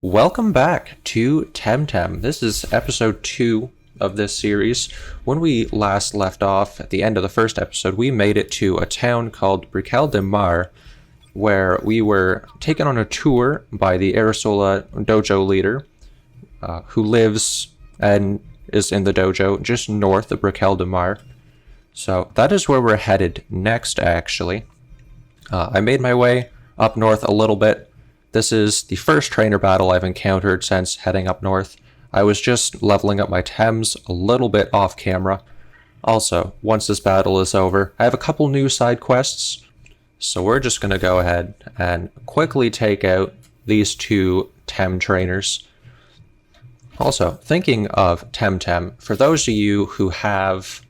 Welcome back to TemTem. This is episode 2 of this series. When we last left off at the end of the first episode, we made it to a town called Briquel de Mar, where we were taken on a tour by the Arissola dojo leader, who lives and is in the dojo just north of Briquel de Mar. So that is where we're headed next, actually. I made my way up north a little bit. This is the first trainer battle I've encountered since heading up north. I was just leveling up my Tems a little bit off camera. Also, once this battle is over, I have a couple new side quests, so we're just going to go ahead and quickly take out these 2 Tem trainers. Also, thinking of TemTem, for those of you who have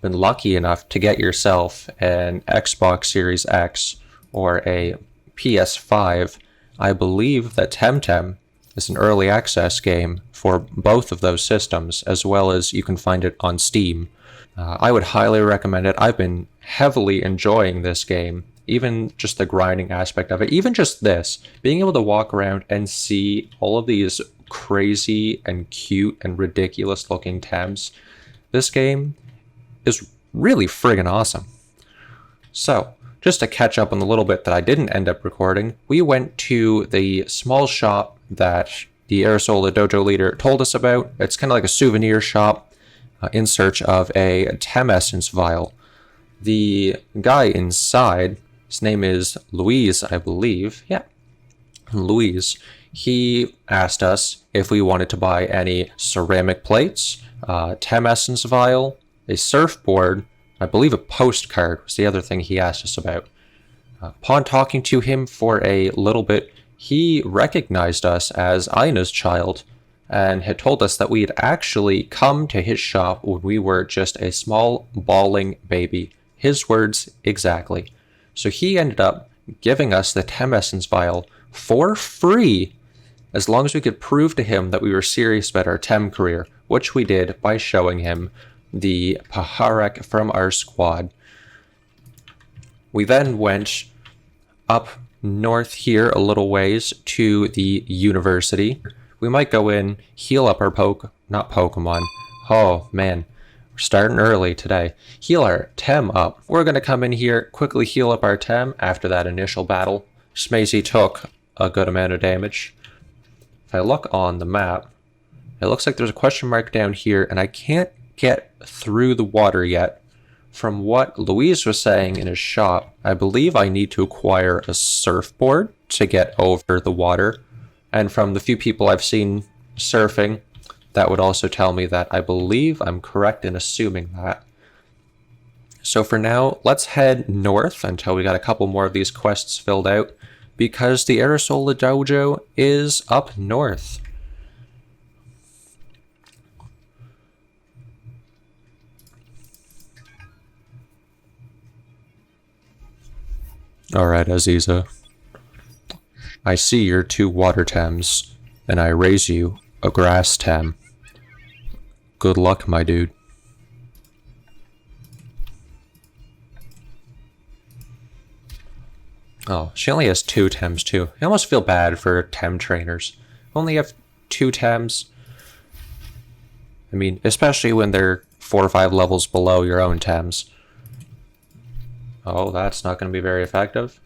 been lucky enough to get yourself an Xbox Series X or a PS5, I believe that TemTem is an early access game for both of those systems, as well as you can find it on Steam. I would highly recommend it. I've been heavily enjoying this game, even just the grinding aspect of it, even just this, being able to walk around and see all of these crazy and cute and ridiculous looking Tems. This game is really friggin' awesome. So, just to catch up on the little bit that I didn't end up recording, we went to the small shop that the Arissola dojo leader told us about. It's kind of like a souvenir shop in search of a Tem Essence vial. The guy inside, his name is Luis, I believe. Yeah, Luis. He asked us if we wanted to buy any ceramic plates, Tem Essence vial, a surfboard, I believe a postcard was the other thing he asked us about. Upon talking to him for a little bit, he recognized us as Aina's child and had told us that we had actually come to his shop when we were just a small bawling baby. His words exactly. So he ended up giving us the Tem Essence vial for free, as long as we could prove to him that we were serious about our Tem career, which we did by showing him the Paharek from our squad. We then went up north here a little ways to the university. We might go in, heal up our not Pokemon. Oh man, we're starting early today. Heal our Tem up. We're going to come in here, quickly heal up our Tem after that initial battle. Smazy took a good amount of damage. If I look on the map, it looks like there's a question mark down here, and I can't get through the water yet. From what Louise was saying in his shop, I believe I need to acquire a surfboard to get over the water. And from the few people I've seen surfing, that would also tell me that I believe I'm correct in assuming that. So for now, let's head north until we got a couple more of these quests filled out, because the Arissola dojo is up north. Alright, Aziza. I see your 2 water Tems, and I raise you a grass Tem. Good luck, my dude. Oh, she only has 2 Tems too. I almost feel bad for Tem trainers. Only have 2 Tems. I mean, especially when they're 4 or 5 levels below your own Tems. Oh, that's not going to be very effective.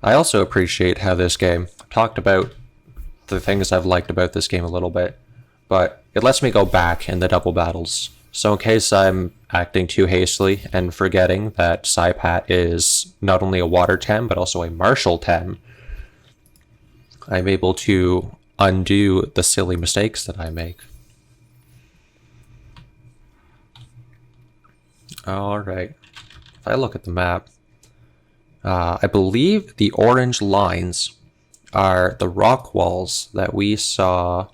I also appreciate how this game, I've talked about the things I've liked about this game a little bit, but it lets me go back in the double battles. So in case I'm acting too hastily and forgetting that Saipat is not only a water Tem, but also a martial Tem, I'm able to undo the silly mistakes that I make. Alright. If I look at the map, I believe the orange lines are the rock walls that we saw.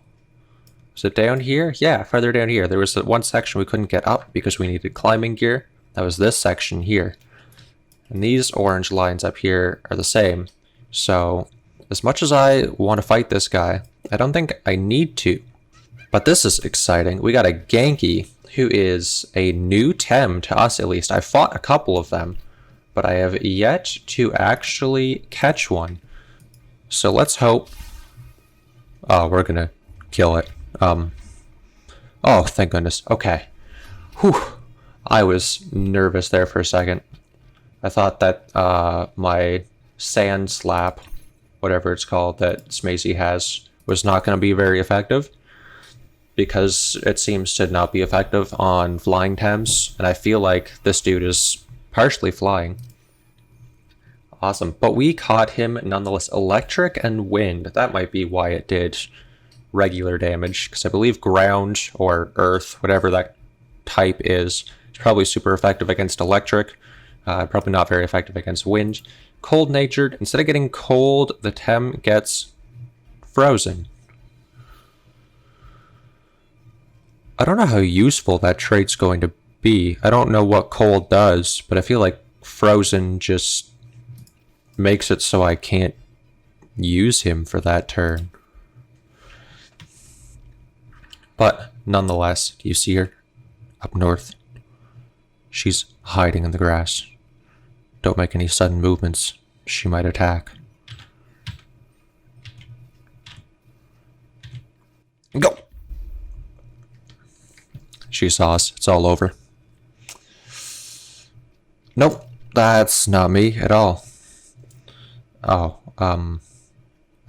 Was it down here? Yeah, farther down here. There was that one section we couldn't get up because we needed climbing gear. That was this section here. And these orange lines up here are the same. So, as much as I want to fight this guy, I don't think I need to. But this is exciting. We got a Genki, who is a new Tem to us at least. I fought a couple of them, but I have yet to actually catch one. So let's hope... Oh, we're gonna kill it. Oh, thank goodness. Okay. Whew. I was nervous there for a second. I thought that my sand slap, whatever it's called, that Smazy has, was not going to be very effective, because it seems to not be effective on flying Tems, and I feel like this dude is partially flying. Awesome. But we caught him nonetheless. Electric and wind. That might be why it did regular damage, because I believe ground or earth, whatever that type is probably super effective against electric. Probably not very effective against wind. Cold-natured. Instead of getting cold, the Tem gets frozen. I don't know how useful that trait's going to be. I don't know what cold does, but I feel like frozen just makes it so I can't use him for that turn. But nonetheless, do you see her up north? She's hiding in the grass. Don't make any sudden movements. She might attack. Go! She saw us. It's all over. Nope, that's not me at all. Oh, I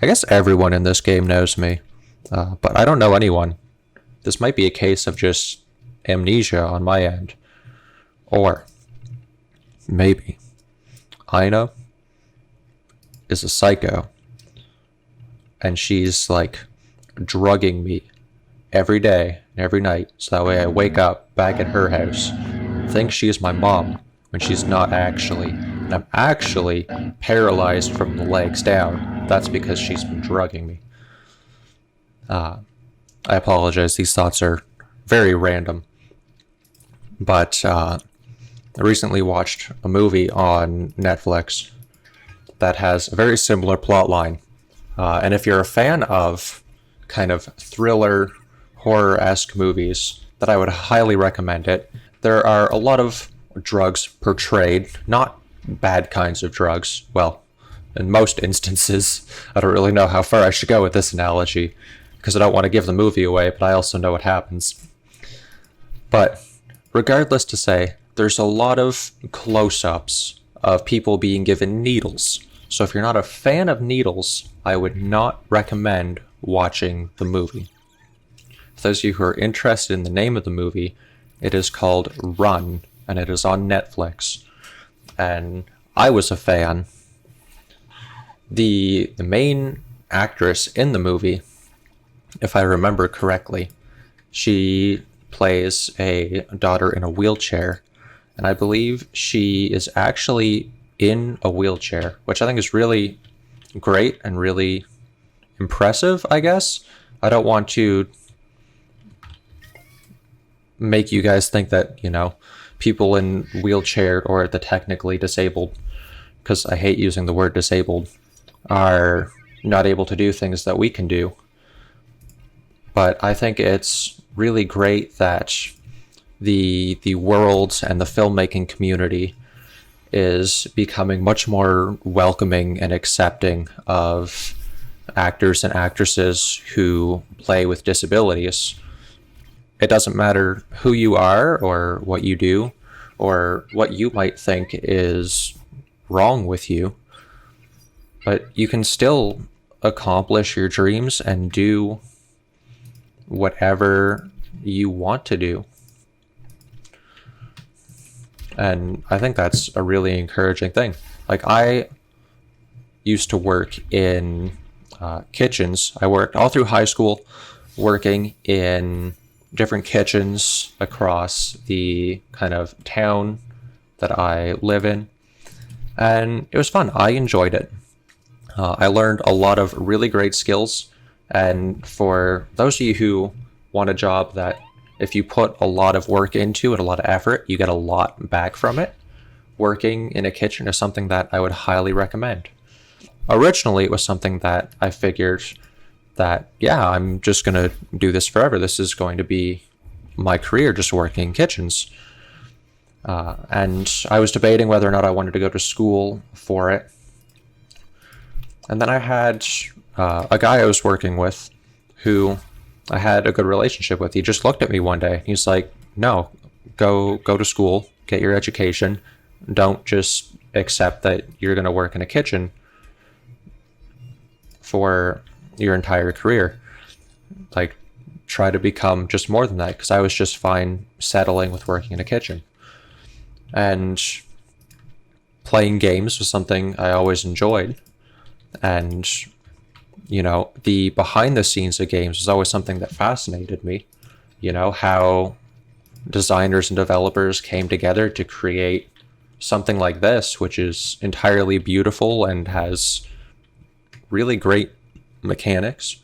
guess everyone in this game knows me, but I don't know anyone. This might be a case of just amnesia on my end. Or maybe Ina is a psycho, and she's like drugging me every day and every night, so that way I wake up back at her house, think she's my mom when she's not actually, and I'm actually paralyzed from the legs down. That's because she's been drugging me. I apologize, these thoughts are very random, but I recently watched a movie on Netflix that has a very similar plot line, and if you're a fan of kind of thriller, horror-esque movies, that I would highly recommend it. There are a lot of drugs portrayed, not bad kinds of drugs. Well, in most instances. I don't really know how far I should go with this analogy, because I don't want to give the movie away, but I also know what happens. But regardless to say, there's a lot of close-ups of people being given needles. So if you're not a fan of needles, I would not recommend watching the movie. For those of you who are interested in the name of the movie, it is called Run, and it is on Netflix. And I was a fan. The main actress in the movie, if I remember correctly, she plays a daughter in a wheelchair, and I believe she is actually in a wheelchair, which I think is really great and really impressive, I guess. I don't want to make you guys think that, you know, people in wheelchair or the technically disabled, because I hate using the word disabled, are not able to do things that we can do. But I think it's really great that the world and the filmmaking community is becoming much more welcoming and accepting of actors and actresses who play with disabilities. It doesn't matter who you are or what you do or what you might think is wrong with you, but you can still accomplish your dreams and do whatever you want to do. And I think that's a really encouraging thing. Like, I used to work in kitchens. I worked all through high school working in different kitchens across the kind of town that I live in. And it was fun. I enjoyed it. I learned a lot of really great skills. And for those of you who want a job that if you put a lot of work into it, a lot of effort, you get a lot back from it, working in a kitchen is something that I would highly recommend. Originally, it was something that I figured that, yeah, I'm just going to do this forever. This is going to be my career, just working in kitchens. And I was debating whether or not I wanted to go to school for it. And then I had a guy I was working with who I had a good relationship with. He just looked at me one day. He's like, no, go to school, get your education. Don't just accept that you're going to work in a kitchen for your entire career. Like, try to become just more than that, because I was just fine settling with working in a kitchen. And playing games was something I always enjoyed. And, you know, the behind the scenes of games was always something that fascinated me. You know, how designers and developers came together to create something like this, which is entirely beautiful and has really great mechanics.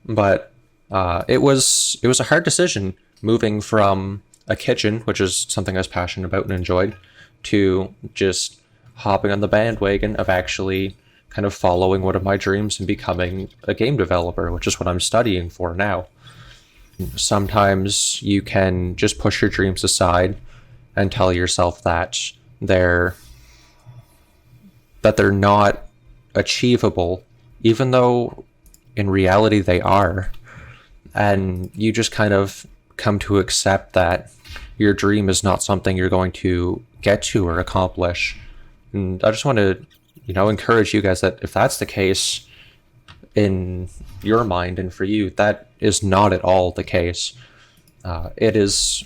But it was a hard decision moving from a kitchen, which is something I was passionate about and enjoyed, to just hopping on the bandwagon of actually kind of following one of my dreams and becoming a game developer, which is what I'm studying for now. Sometimes you can just push your dreams aside and tell yourself that they're not achievable, even though in reality they are. And you just kind of come to accept that your dream is not something you're going to get to or accomplish. And I just want to, you know, encourage you guys that if that's the case in your mind and for you, that is not at all the case. It is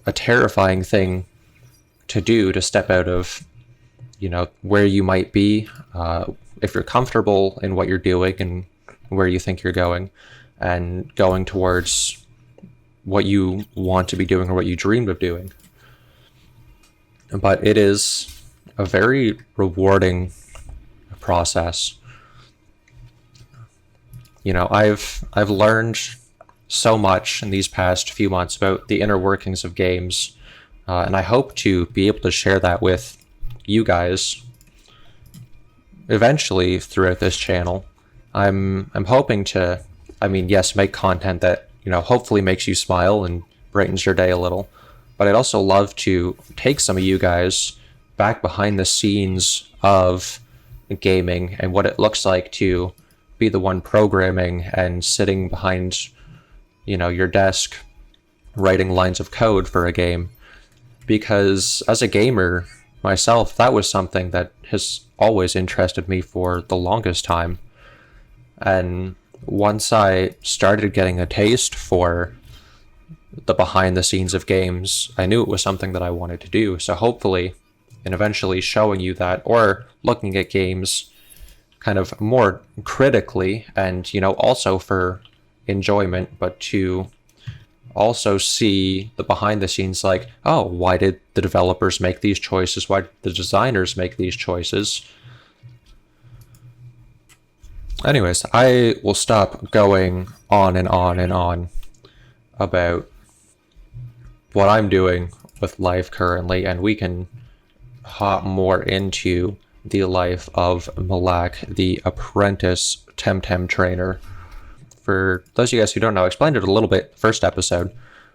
a terrifying thing to do, to step out of, you know, where you might be, if you're comfortable in what you're doing and where you think you're going, and going towards what you want to be doing or what you dreamed of doing. But it is a very rewarding process. You know, I've learned so much in these past few months about the inner workings of games, and I hope to be able to share that with you guys eventually throughout this channel. I'm hoping to, I mean, yes, make content that, you know, hopefully makes you smile and brightens your day a little. But I'd also love to take some of you guys back behind the scenes of gaming and what it looks like to be the one programming and sitting behind, you know, your desk writing lines of code for a game. Because as a gamer myself, that was something that has always interested me for the longest time. And once I started getting a taste for the behind the scenes of games, I knew it was something that I wanted to do. So hopefully, and eventually showing you that, or looking at games kind of more critically, and, you know, also for enjoyment, but to also see the behind the scenes, like, oh, why did the developers make these choices? Why did the designers make these choices? Anyways, I will stop going on and on and on about what I'm doing with life currently, and we can hop more into the life of Malak, the apprentice TemTem trainer. For those of you guys who don't know, I explained it a little bit first episode,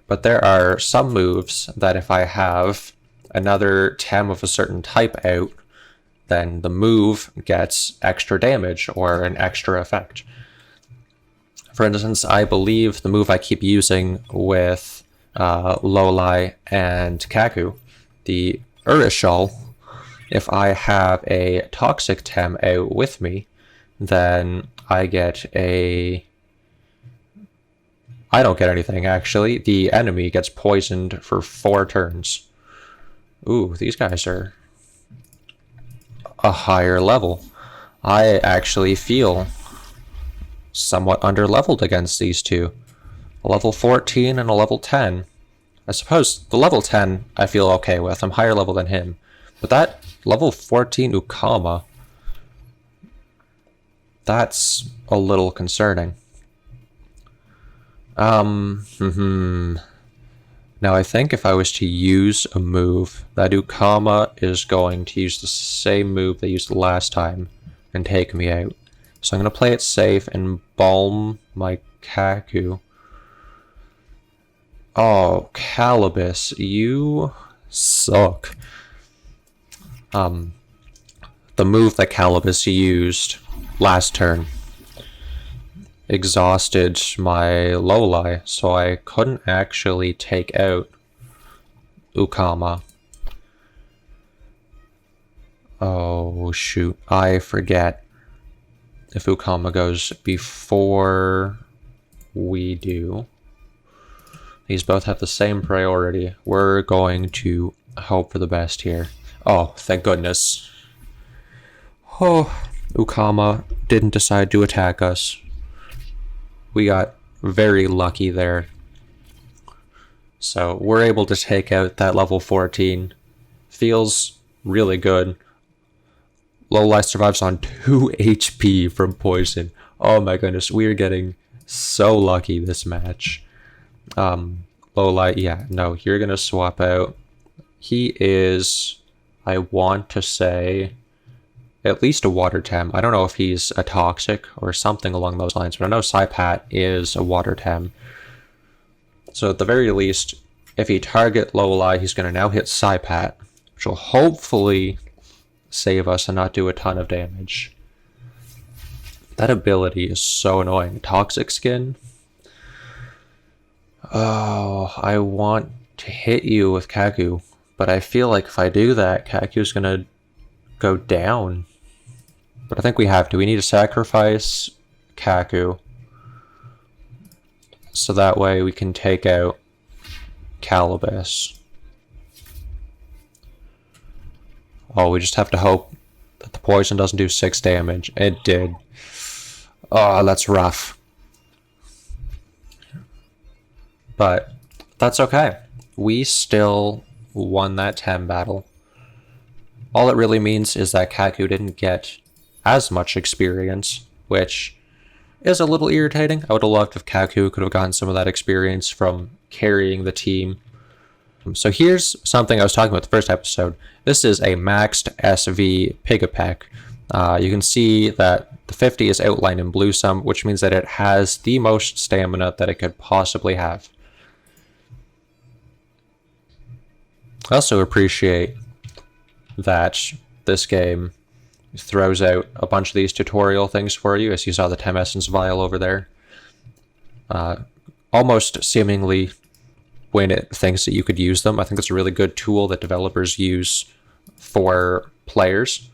but there are some moves that if I have another Tem of a certain type out, then the move gets extra damage or an extra effect. For instance, I believe the move I keep using with Lolai and Kaku, the Arissola, if I have a toxic Tem out with me, then I get a... I don't get anything, actually. The enemy gets poisoned for 4 turns. Ooh, these guys are a higher level. I actually feel somewhat underleveled against these two. A level 14 and a level 10. I suppose the level 10 I feel okay with. I'm higher level than him. But that level 14 Ukama, that's a little concerning. Now I think if I was to use a move, that Ukama is going to use the same move they used last time and take me out. So I'm going to play it safe and balm my Kaku. Oh, Calibus, you suck. the move that Calibus used last turn exhausted my Lowlie, so I couldn't actually take out Ukama. Oh shoot, I forget if Ukama goes before we do. These both have the same priority. We're going to hope for the best here. Oh, thank goodness. Oh, Ukama didn't decide to attack us. We got very lucky there. So we're able to take out that level 14. Feels really good. Lowlie survives on 2 HP from poison. Oh my goodness, we are getting so lucky this match. Lowlie, yeah, no, you're gonna swap out. He is, I want to say, at least a water tem. I don't know if he's a toxic or something along those lines, but I know Saipat is a water tem. So at the very least, if he target Lowlie, he's gonna now hit Saipat, which will hopefully save us and not do a ton of damage. That ability is so annoying. Toxic skin. Oh, I want to hit you with Kaku, but I feel like if I do that, Kaku's gonna go down. But I think we have to. We need to sacrifice Kaku, so that way we can take out Calibus. Oh, we just have to hope that the poison doesn't do 6 damage. It did. Oh, that's rough. But that's okay. We still won that Tem battle. All it really means is that Kaku didn't get as much experience, which is a little irritating. I would have loved if Kaku could have gotten some of that experience from carrying the team. So here's something I was talking about the first episode. This is a maxed SV Pigapec. You can see that the 50 is outlined in blue some, which means that it has the most stamina that it could possibly have. I also appreciate that this game throws out a bunch of these tutorial things for you, as you saw the Tem Essence vial over there. Almost seemingly when it thinks that you could use them. I think it's a really good tool that developers use for players.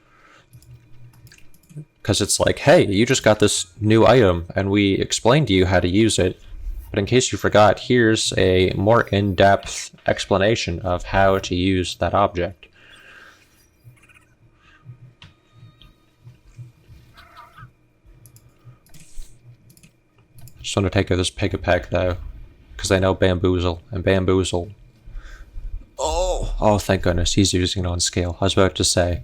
Because it's like, hey, you just got this new item, and we explained to you how to use it. But in case you forgot, here's a more in-depth explanation of how to use that object. Just want to take out this Pigapec though, because I know Bamboozle, and Bamboozle. Oh, thank goodness, he's using it on scale. I was about to say,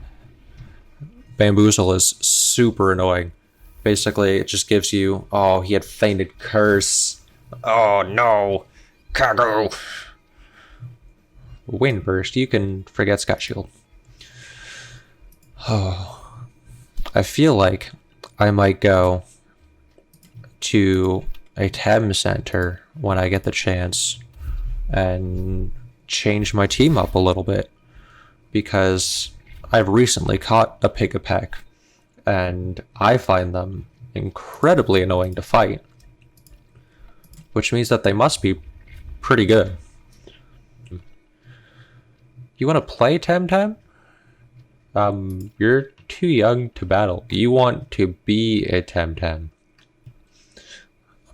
Bamboozle is super annoying. Basically, it just gives you, oh, he had fainted curse. Oh no, Kago. Wind burst, you can forget Scott Shield. Oh, I feel like I might go to a Tem center when I get the chance and change my team up a little bit, because I've recently caught a Pigapec and I find them incredibly annoying to fight, which means that they must be pretty good. You want to play TemTem? You're too young to battle. You want to be a TemTem.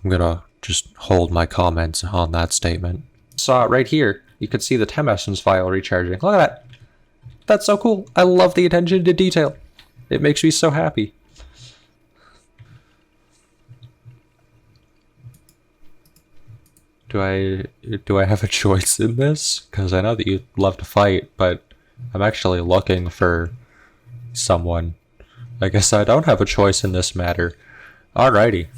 I'm gonna just hold my comments on that statement. Saw it right here. You could see the Tem Essence vial recharging. Look at that. That's so cool. I love the attention to detail. It makes me so happy. Do I have a choice in this? Because I know that you love to fight, but I'm actually looking for someone. I guess I don't have a choice in this matter. Alrighty.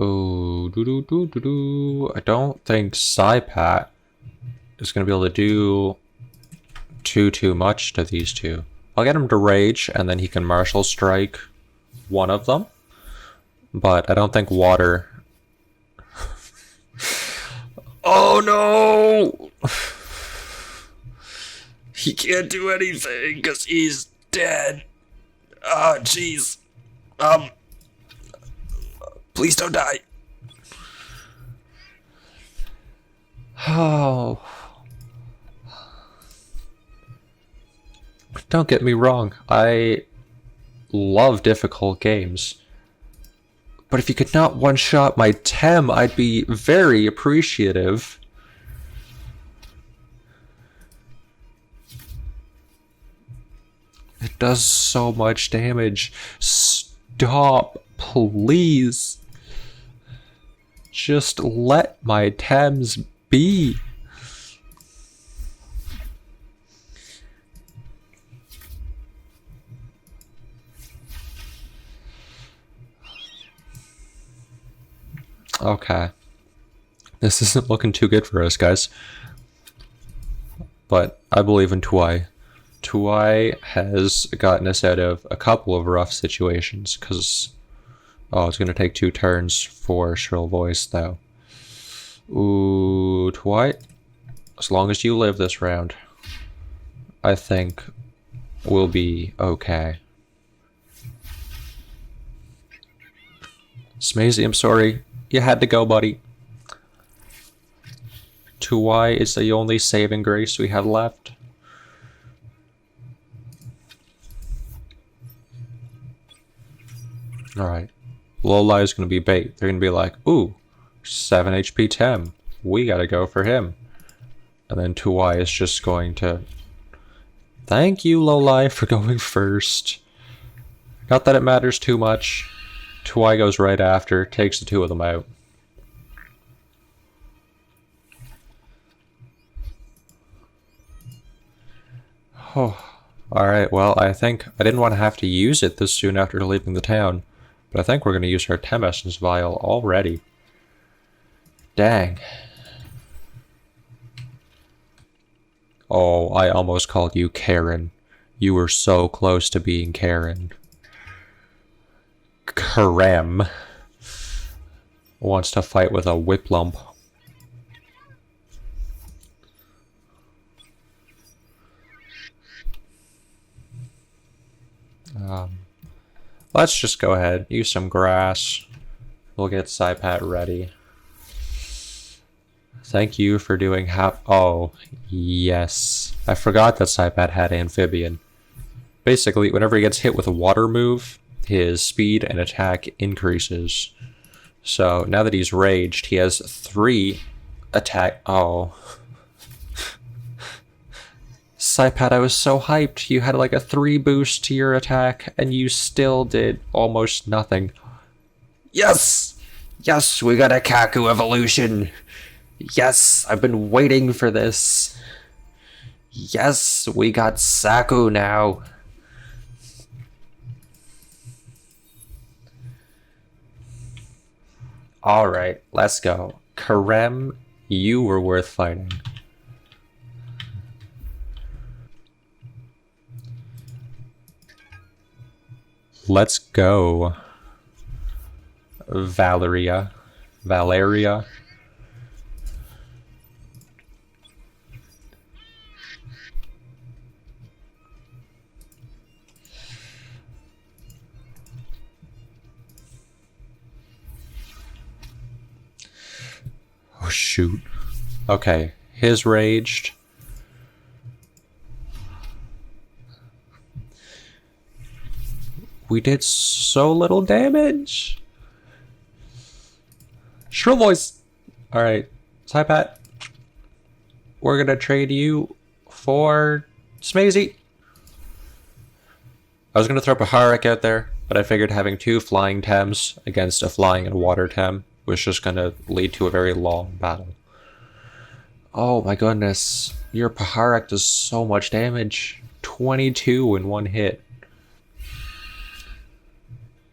Oh, I don't think Saipat is going to be able to do too much to these two. I'll get him to rage, and then he can martial strike one of them. but I don't think water... Oh no! He can't do anything because he's dead. Oh, jeez. Please don't die. Oh. Don't get me wrong. I love difficult games. But if you could not one-shot my Tem, I'd be very appreciative. It does so much damage. Stop, please. Just let my Tems be. Okay. This isn't looking too good for us, guys. But I believe in Tuai. Tuai has gotten us out of a couple of rough situations, because... Oh, it's going to take 2 turns for Shrill Voice, though. Ooh, Tuai. As long as you live this round, I think we'll be okay. Smazy, I'm sorry. You had to go, buddy. Tuai is the only saving grace we have left. Alright. Lola is going to be bait. They're going to be like, ooh, 7 HP Tem. We gotta go for him. And then Tuai is just going to... Thank you, Lolai, for going first. Not that it matters too much. Tuai goes right after, takes the 2 of them out. Oh, alright, well, I think I didn't want to have to use it this soon after leaving the town, but I think we're going to use our Tem Essence Vial already. Dang. Oh, I almost called you Karen. You were so close to being Karen. Karem wants to fight with a whip lump. Let's just go ahead, use some grass. We'll get Saipat ready. Thank you for doing half. Oh, yes. I forgot that Saipat had Amphibian. Basically, whenever he gets hit with a water move, his speed and attack increases. So now that he's raged, he has 3 attack. Oh. Saipat, I was so hyped. You had like a 3 boost to your attack, and you still did almost nothing. Yes! Yes, we got a Kaku evolution! Yes, I've been waiting for this. Yes, we got Saku now. Alright, let's go. Karem, you were worth fighting. Let's go. Valeria. Oh, shoot. Okay, his raged. We did so little damage. Shrill Voice. Alright, Saipat. We're gonna trade you for Smazy. I was gonna throw Paharak out there, but I figured having 2 flying Tems against a flying and water Tem was just gonna lead to a very long battle. Oh my goodness. Your Paharak does so much damage. 22 in 1 hit.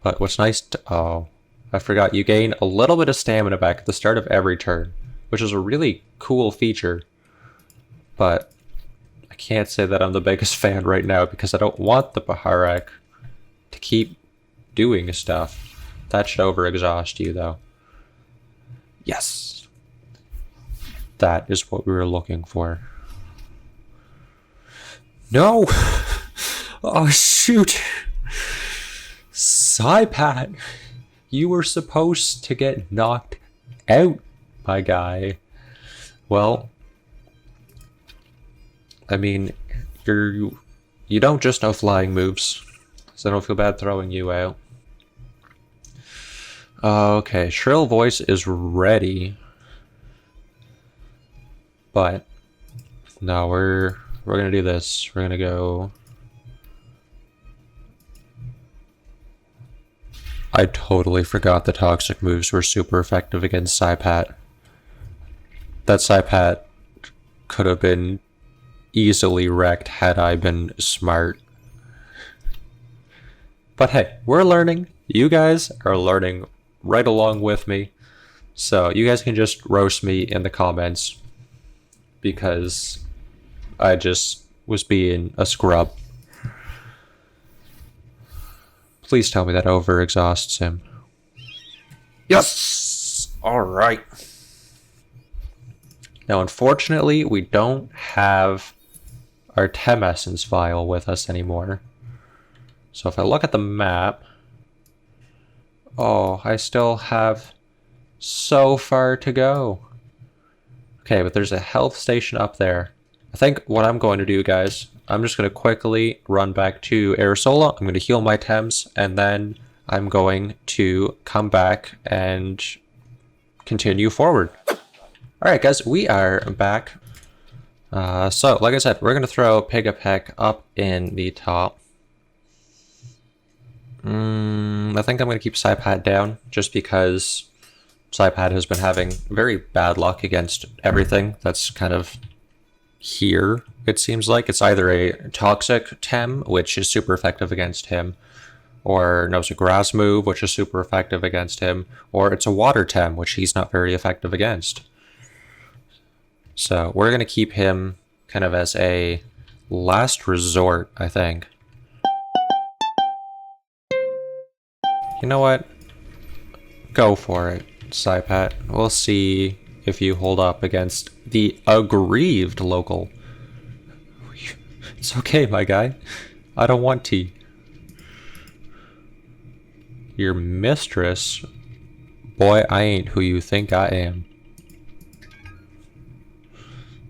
But what's nice to... Oh, I forgot. You gain a little bit of stamina back at the start of every turn, which is a really cool feature. But I can't say that I'm the biggest fan right now because I don't want the Paharak to keep doing stuff. That should overexhaust you, though. Yes. That is what we were looking for. No! Oh, shoot! Psypat! You were supposed to get knocked out, my guy. Well, I mean, you don't just know flying moves, so I don't feel bad throwing you out. Okay, Shrill Voice is ready. But no, we're gonna do this. We're gonna go. I totally forgot the toxic moves were super effective against Psypat. That Psypat could have been easily wrecked had I been smart. But hey, we're learning. You guys are learning right along with me. So you guys can just roast me in the comments because I just was being a scrub. Please tell me that overexhausts him. Yes! Alright. Now, unfortunately, we don't have our Tem Essence file with us anymore. So if I look at the map... Oh, I still have so far to go. Okay, but there's a health station up there. I think what I'm going to do, guys, I'm just going to quickly run back to Arissola. I'm going to heal my Tems, and then I'm going to come back and continue forward. Alright, guys, we are back. So, like I said, we're going to throw Pigapec up in the top. I think I'm going to keep Psypat down, just because Psypat has been having very bad luck against everything that's kind of here, it seems like. It's either a Toxic Tem, which is super effective against him, or knows a Grass move, which is super effective against him, or it's a Water Tem, which he's not very effective against. So we're going to keep him kind of as a last resort, I think. You know what? Go for it, Psypat. We'll see if you hold up against the aggrieved local. It's okay, my guy. I don't want tea. Your mistress? Boy, I ain't who you think I am.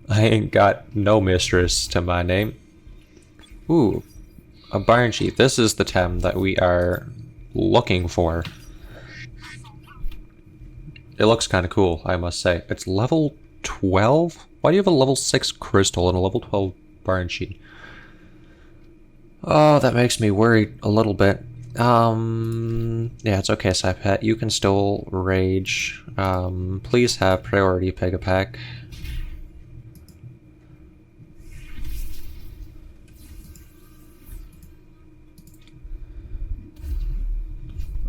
I ain't got no mistress to my name. Ooh, a Barn Sheet. This is the Tem that we are looking for. It looks kind of cool, I must say. It's level 12? Why do you have a level 6 crystal and a level 12 Barn Sheet? Oh, that makes me worried a little bit. Yeah, it's okay, Psypat. You can still rage. Please have priority Pigapec.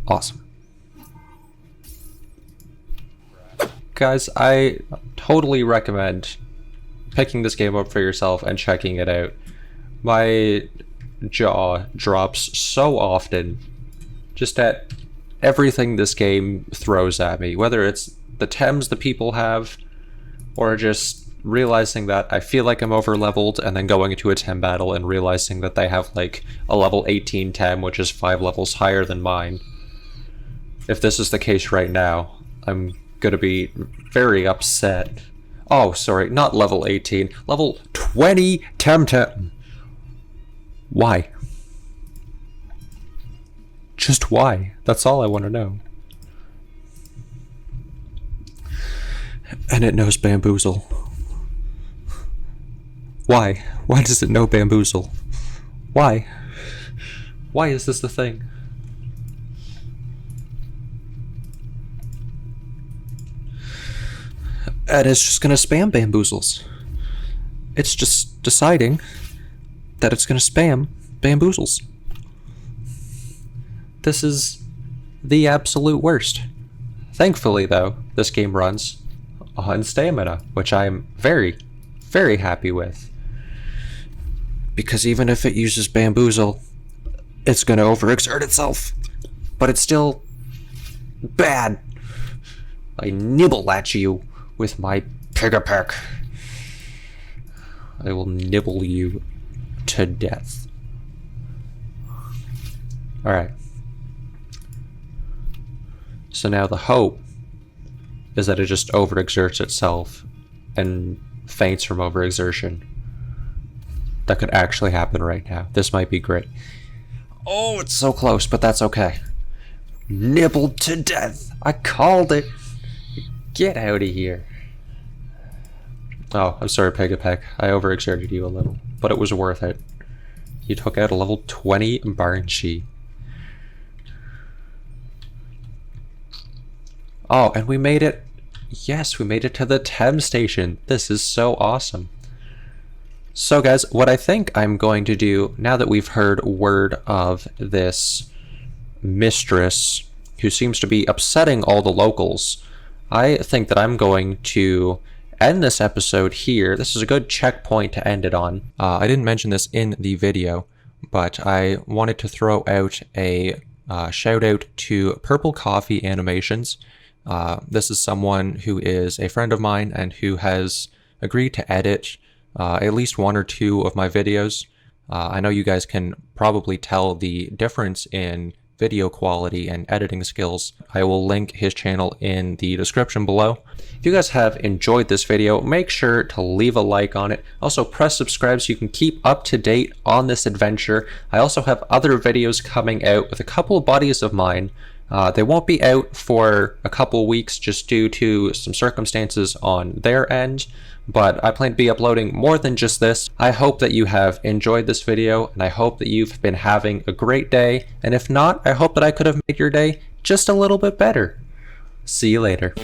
Awesome. Guys, I totally recommend picking this game up for yourself and checking it out. My jaw drops so often just at everything this game throws at me, whether it's the Tems the people have, or just realizing that I feel like I'm over leveled and then going into a Tem battle and realizing that they have like a level 18 Tem, which is 5 levels higher than mine. If this is the case right now, I'm gonna be very upset. Oh, sorry, not level 18, level 20 TemTem. Why? Just why? That's all I want to know. And it knows Bamboozle. Why? Why does it know Bamboozle? Why? Why is this the thing? And it's just gonna spam Bamboozles. It's just deciding that it's gonna spam Bamboozles. This is the absolute worst. Thankfully, though, this game runs on stamina, which I'm very, very happy with. Because even if it uses Bamboozle, it's gonna overexert itself. But it's still bad. I nibble at you with my pick. I will nibble you to death. Alright. So now the hope is that it just overexerts itself and faints from overexertion. That could actually happen right now. This might be great. Oh, it's so close, but that's okay. Nibbled to death. I called it. Get out of here. Oh, I'm sorry, Pegapeg. I overexerted you a little, but it was worth it. You took out a level 20 Banshee. Oh, and we made it. Yes, we made it to the Tem station. This is so awesome. So guys, what I think I'm going to do, now that we've heard word of this mistress who seems to be upsetting all the locals, I think that I'm going to end this episode here. This is a good checkpoint to end it on. I didn't mention this in the video, but I wanted to throw out a shout out to Purple Coffee Animations. This is someone who is a friend of mine and who has agreed to edit at least one or two of my videos. I know you guys can probably tell the difference in video quality and editing skills. I will link his channel in the description below. If you guys have enjoyed this video, make sure to leave a like on it. Also press subscribe so you can keep up to date on this adventure. I also have other videos coming out with a couple of buddies of mine. They won't be out for a couple weeks just due to some circumstances on their end, but I plan to be uploading more than just this. I hope that you have enjoyed this video, and I hope that you've been having a great day, and if not, I hope that I could have made your day just a little bit better. See you later.